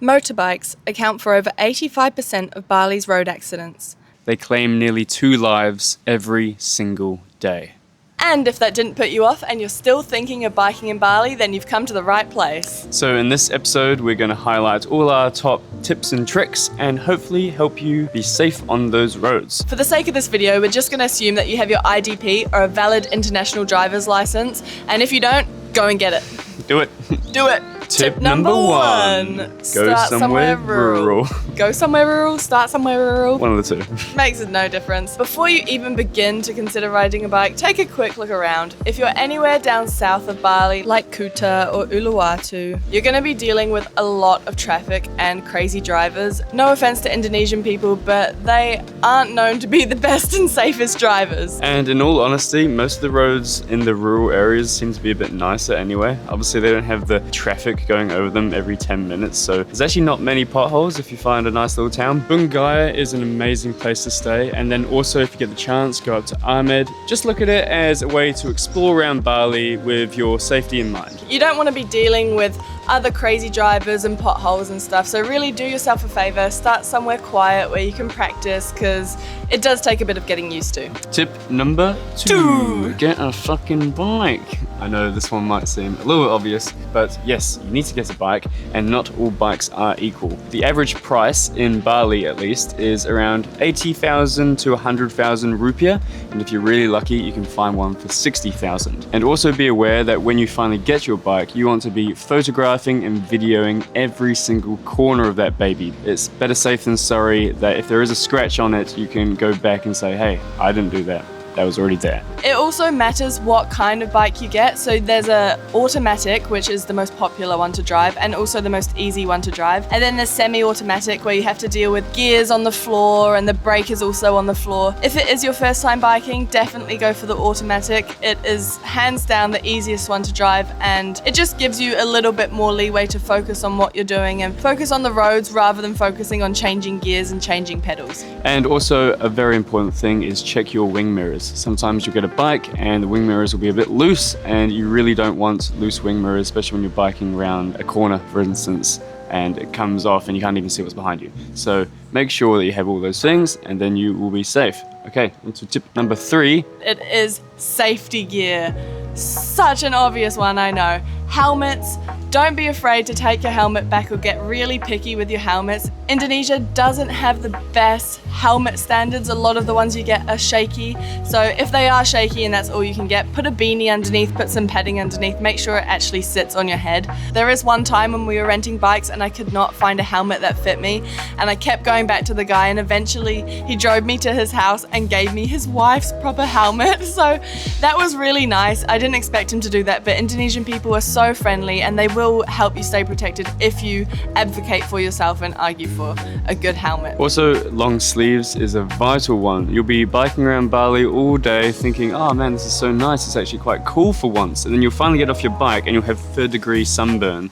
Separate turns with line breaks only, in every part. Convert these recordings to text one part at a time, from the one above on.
Motorbikes account for over 85% of Bali's road accidents.
They claim nearly 2 lives every single day.
And if that didn't put you off and you're still thinking of biking in Bali, then you've come to the right place.
So in this episode, we're going to highlight all our top tips and tricks and hopefully help you be safe on those roads.
For the sake of this video, we're just going to assume that you have your IDP or a valid international driver's license. And if you don't, go and get it.
Do it.
Do it.
Tip number 1. Go somewhere rural.
Go somewhere rural, start somewhere rural.
One of the two.
Makes no difference. Before you even begin to consider riding a bike, take a quick look around. If you're anywhere down south of Bali, like Kuta or Uluwatu, you're going to be dealing with a lot of traffic and crazy drivers. No offense to Indonesian people, but they aren't known to be the best and safest drivers.
And in all honesty, most of the roads in the rural areas seem to be a bit nicer anyway. Obviously, they don't have the traffic going over them every 10 minutes, so there's actually not many potholes if you find a nice little town. Bunggaya is an amazing place to stay, and then also if you get the chance, go up to Ahmed. Just look at it as a way to explore around Bali with your safety in mind.
You don't want to be dealing with other crazy drivers and potholes and stuff, so really do yourself a favor, start somewhere quiet where you can practice, because it does take a bit of getting used to.
Tip number 2. Get a fucking bike. I know this one might seem a little bit obvious, but yes, you need to get a bike, and not all bikes are equal. The average price in Bali, at least, is around 80,000 to 100,000 rupiah, and if you're really lucky, you can find one for 60,000. And also be aware that when you finally get your bike, you want to be photographing and videoing every single corner of that baby. It's better safe than sorry that if there is a scratch on it, you can go back and say, hey, I didn't do that. That was already there.
It also matters what kind of bike you get. So there's a automatic, which is the most popular one to drive, and also the most easy one to drive. And then there's semi-automatic, where you have to deal with gears on the floor and the brake is also on the floor. If it is your first time biking, definitely go for the automatic. It is hands down the easiest one to drive, and it just gives you a little bit more leeway to focus on what you're doing and focus on the roads rather than focusing on changing gears and changing pedals.
And also a very important thing is check your wing mirrors. Sometimes you'll get a bike and the wing mirrors will be a bit loose, and you really don't want loose wing mirrors, especially when you're biking around a corner, for instance, and it comes off and you can't even see what's behind you. So make sure that you have all those things, and then you will be safe. Okay, into tip number 3.
It is safety gear. Such an obvious one, I know. Helmets. Don't be afraid to take your helmet back or get really picky with your helmets. Indonesia doesn't have the best helmet standards. A lot of the ones you get are shaky. So if they are shaky and that's all you can get, put a beanie underneath, put some padding underneath, make sure it actually sits on your head. There is one time when we were renting bikes and I could not find a helmet that fit me, and I kept going back to the guy, and eventually he drove me to his house and gave me his wife's proper helmet. So that was really nice. I didn't expect him to do that, but Indonesian people are so friendly and they will help you stay protected if you advocate for yourself and argue for a good helmet.
Also, long sleeves is a vital one. You'll be biking around Bali all day thinking, oh man, this is so nice, it's actually quite cool for once. And then you'll finally get off your bike and you'll have 3rd-degree sunburn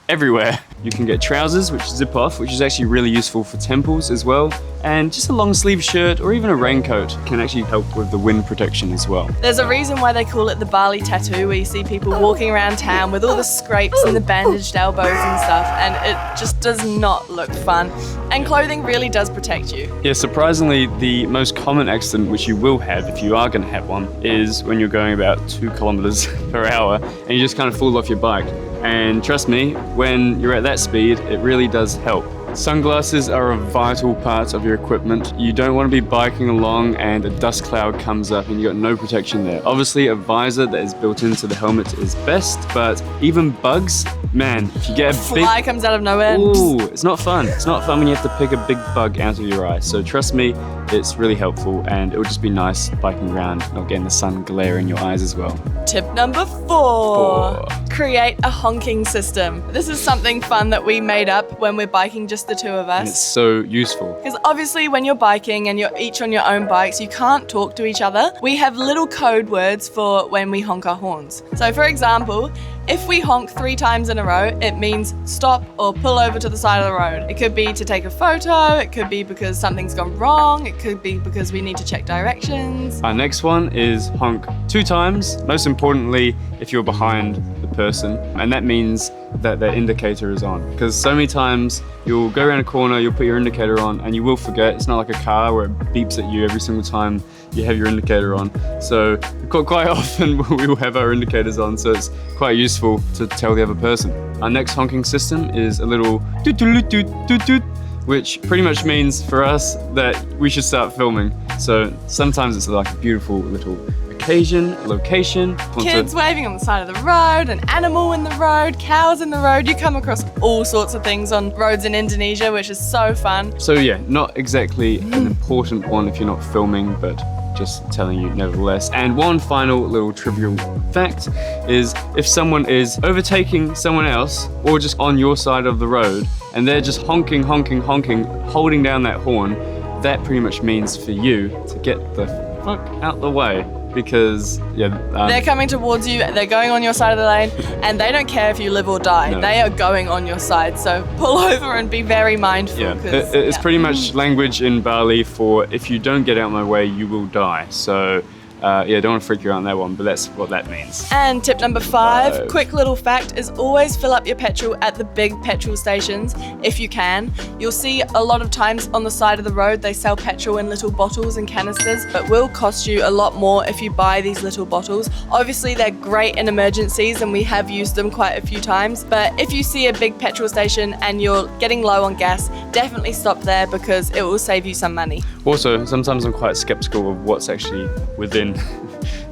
everywhere. You can get trousers which zip off, which is actually really useful for temples as well. And just a long sleeve shirt or even a raincoat can actually help with the wind protection as well.
There's a reason why they call it the Bali tattoo, where you see people walking around town with all the scrapes and the bandaged elbows and stuff, and it just does not look fun. And clothing really does protect you.
Yeah, surprisingly, the most common accident which you will have if you are going to have one is when you're going about 2 kilometers per hour and you just kind of fall off your bike. And trust me, when you're at that speed, it really does help. Sunglasses are a vital part of your equipment. You don't want to be biking along and a dust cloud comes up and you got no protection there. Obviously, a visor that is built into the helmet is best, but even bugs, man, if you get a big
fly comes out of nowhere.
Ooh, it's not fun. It's not fun when you have to pick a big bug out of your eye. So trust me, it's really helpful, and it would just be nice biking around, not getting the sun glare in your eyes as well.
Tip number 4. Create a honking system. This is something fun that we made up when we're biking just the 2 of us.
And it's so useful.
Because obviously when you're biking and you're each on your own bikes, you can't talk to each other. We have little code words for when we honk our horns. So for example, if we honk 3 times in a row, it means stop or pull over to the side of the road. It could be to take a photo, it could be because something's gone wrong, it could be because we need to check directions.
Our next one is honk 2 times, most importantly if you're behind the person, and that means that their indicator is on. Because so many times you'll go around a corner, you'll put your indicator on, and you will forget. It's not like a car where it beeps at you every single time you have your indicator on. So quite often we will have our indicators on, so it's quite useful to tell the other person. Our next honking system is a little toot toot toot toot toot, which pretty much means for us that we should start filming. So sometimes it's like a beautiful little occasion, location.
Kids waving on the side of the road, an animal in the road, cows in the road. You come across all sorts of things on roads in Indonesia, which is so fun.
So yeah, not exactly an important one if you're not filming, but just telling you nevertheless. And one final little trivial fact is if someone is overtaking someone else or just on your side of the road and they're just honking, holding down that horn, that pretty much means for you to get the fuck out the way. Because
they're coming towards you, they're going on your side of the lane, and they don't care if you live or die.
No.
They are going on your side, so pull over and be very mindful.
Yeah, it's pretty much language in Bali for if you don't get out of my way, you will die. So don't want to freak you out on that one, but that's what that means.
And tip number 5, quick little fact, is always fill up your petrol at the big petrol stations if you can. You'll see a lot of times on the side of the road they sell petrol in little bottles and canisters. It will cost you a lot more if you buy these little bottles. Obviously they're great in emergencies and we have used them quite a few times, but if you see a big petrol station and you're getting low on gas, definitely stop there because it will save you some money.
Also, sometimes I'm quite skeptical of what's actually within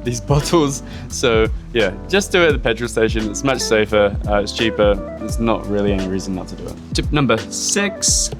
these bottles, so yeah, just do it at the petrol station. It's much safer, it's cheaper, there's not really any reason not to do it. Tip number 6,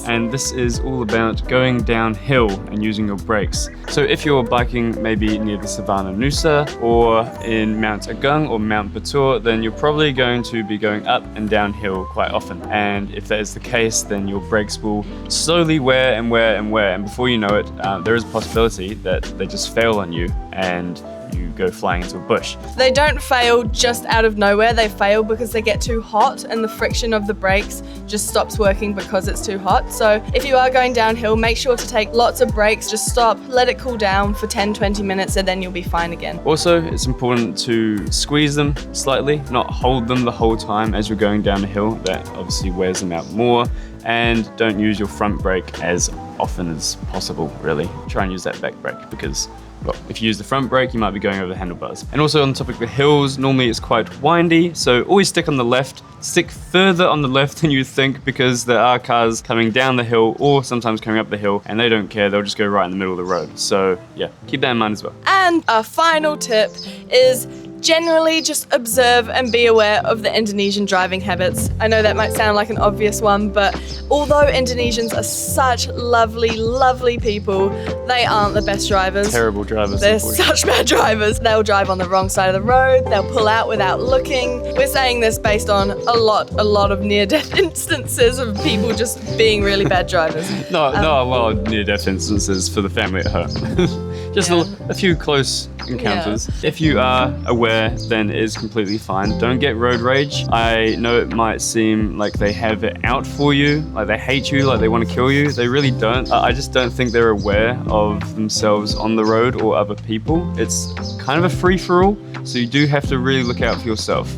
and this is all about going downhill and using your brakes. So if you're biking maybe near the Savannah Nusa or in Mount Agung or Mount Batur, then you're probably going to be going up and downhill quite often, and if that is the case, then your brakes will slowly wear, and before you know it, there is a possibility that they just fail on you and you go flying into a bush.
They don't fail just out of nowhere, they fail because they get too hot and the friction of the brakes just stops working because it's too hot. So if you are going downhill, make sure to take lots of breaks, just stop, let it cool down for 10-20 minutes and then you'll be fine again.
Also, it's important to squeeze them slightly, not hold them the whole time as you're going down the hill. That obviously wears them out more. And don't use your front brake as often as possible, really. Try and use that back brake because, well, if you use the front brake, you might be going over the handlebars. And also on the topic of the hills, normally it's quite windy, so always stick on the left. Stick further on the left than you think because there are cars coming down the hill or sometimes coming up the hill and they don't care, they'll just go right in the middle of the road. So yeah, keep that in mind as well.
And our final tip is generally just observe and be aware of the Indonesian driving habits. I know that might sound like an obvious one, but although Indonesians are such lovely, lovely people, they aren't the best drivers.
Terrible drivers.
They're such bad drivers. They'll drive on the wrong side of the road, they'll pull out without looking. We're saying this based on a lot of near-death instances of people just being really bad drivers.
Not a lot of near-death instances for the family at home. Just a few close encounters. Yeah. If you are aware, then it is completely fine. Don't get road rage. I know it might seem like they have it out for you, like they hate you, like they want to kill you. They really don't. I just don't think they're aware of themselves on the road or other people. It's kind of a free-for-all, so you do have to really look out for yourself.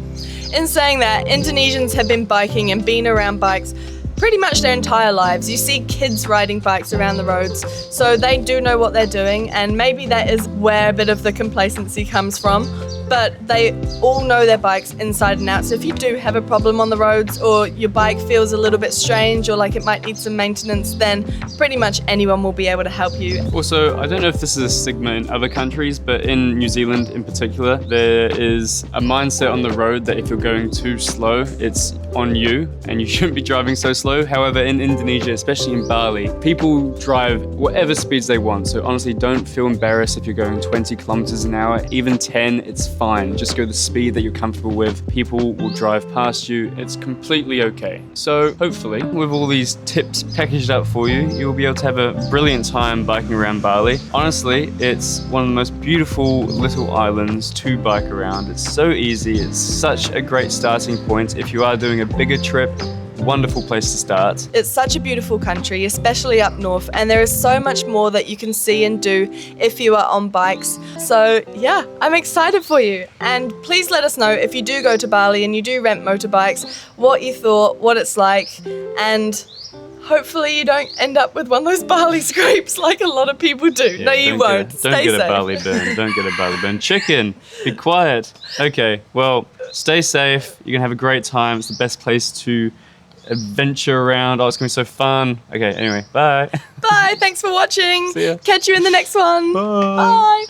In saying that, Indonesians have been biking and been around bikes pretty much their entire lives. You see kids riding bikes around the roads, so they do know what they're doing, and maybe that is where a bit of the complacency comes from. But they all know their bikes inside and out, so if you do have a problem on the roads or your bike feels a little bit strange or like it might need some maintenance, then pretty much anyone will be able to help you.
Also, I don't know if this is a stigma in other countries, but in New Zealand in particular, there is a mindset on the road that if you're going too slow, it's on you and you shouldn't be driving so slow. However, in Indonesia, especially in Bali, people drive whatever speeds they want. So honestly, don't feel embarrassed if you're going 20 kilometers an hour, even 10, it's fine. Just go the speed that you're comfortable with. People will drive past you. It's completely okay. So hopefully, with all these tips packaged up for you, you'll be able to have a brilliant time biking around Bali. Honestly, it's one of the most beautiful little islands to bike around. It's so easy. It's such a great starting point. If you are doing a bigger trip, wonderful place to start.
It's such a beautiful country, especially up north, and there is so much more that you can see and do if you are on bikes. So yeah, I'm excited for you. And please let us know if you do go to Bali and you do rent motorbikes, what you thought, what it's like, and hopefully you don't end up with one of those Bali scrapes like a lot of people do.
Yeah,
No, you won't.
Don't
Stay
get a
safe.
Bali burn. Don't get a Bali burn. Chicken, be quiet. Okay, well, stay safe. You're going to have a great time. It's the best place to adventure around. Oh, it's going to be so fun. Okay, anyway, bye.
Bye. Thanks for watching.
See ya.
Catch you in the next one.
Bye.
Bye.